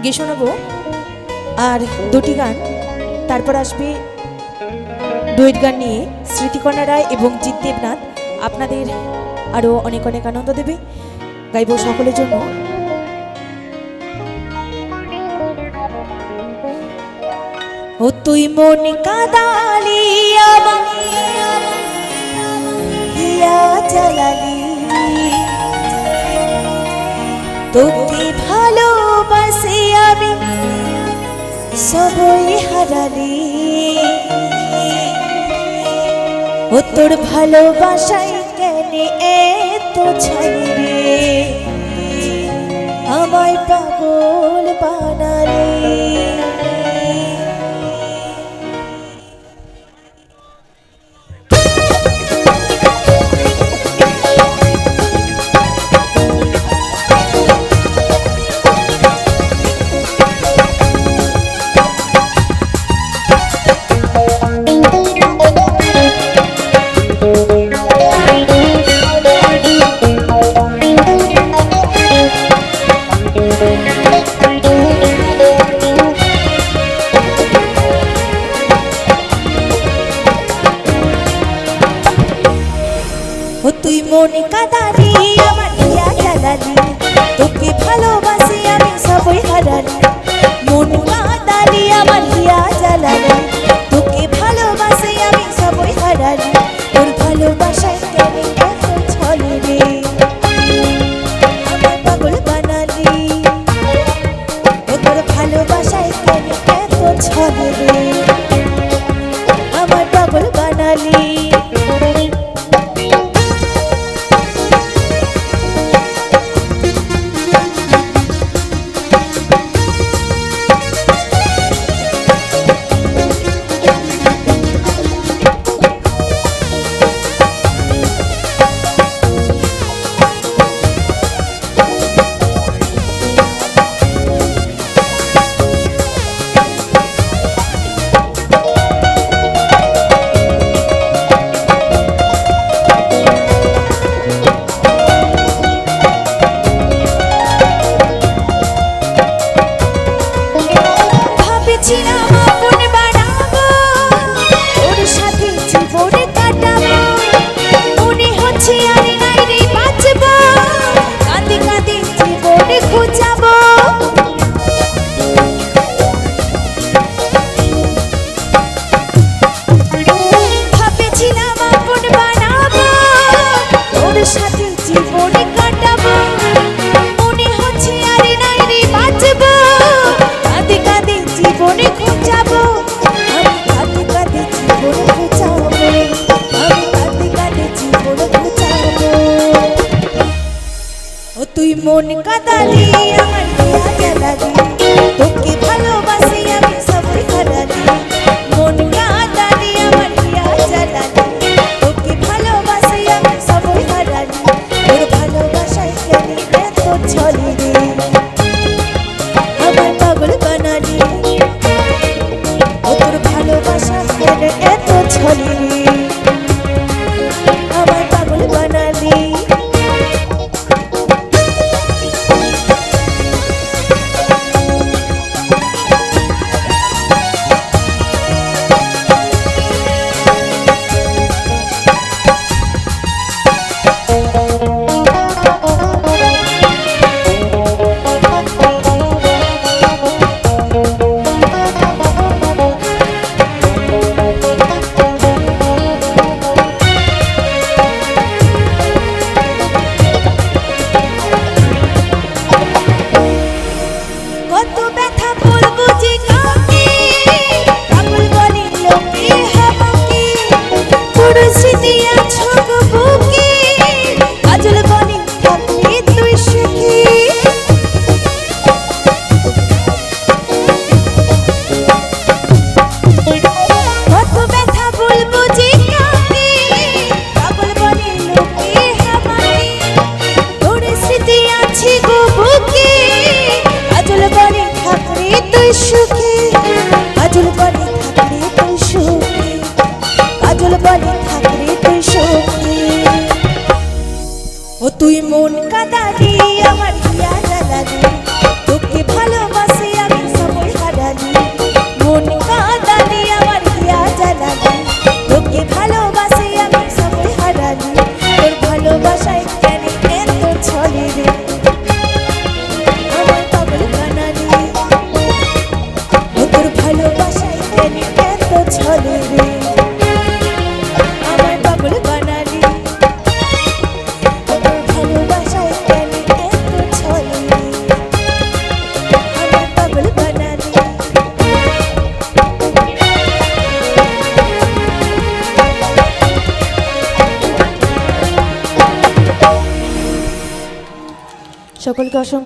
গিয়ে শোনাবো আর দুটি গান। তারপর আসবে ডুয়েট গান নিয়ে স্মৃতিকণা রায় এবং জিৎ দেবনাথ আপনাদের আরও অনেক অনেক আনন্দ দেবে। গাইব সকলের জন্য। ও তুই মন কাদালি হিয়া জ্বালালি, তোকে ভালোবাসে আমি সবই হারালি। ও তোর ভালোবাসাই কেন এত ছাড়ি রে, আমায় পাগল বানালি। ও তুই মন কাদালি আমার হিয়া জ্বালালি, তোকে ভালোবাসি আমি সবই হারালি। মন কাদালি আমার হিয়া জ্বালালি, তোকে ভালোবাসি আমি সবই হারালি। তোর ভালোবাসায় কেন এত ছলে রে, আমায় পাগল বানালি। ও তোর ভালোবাসায় কেন এত ছলে রে, আমায় পাগল বানালি। তুই মন কাদালি আমার হিয়া জ্বালালি, তোকে ভালোবাসি আমি সবই হারালি। মন কাদালি আমার হিয়া জ্বালালি, তোকে ভালোবাসি আমি সবই হারালি। তোর ভালোবাসায় কেন এত ছলি রে, আমায় পাগল বানালি। ও তোর ভালোবাসা কেন এত ছলি রে, আমায় পাগল বানালি। ও তুই মন কাদালি আমার হিয়া জ্বালালি, তোকে ভালো এত ছলে রে আমার পাগল বানালি তোর ভালোবাসায় কেন এত ছলে রে আমার পাগল বানালি সকলকে অসংখ্য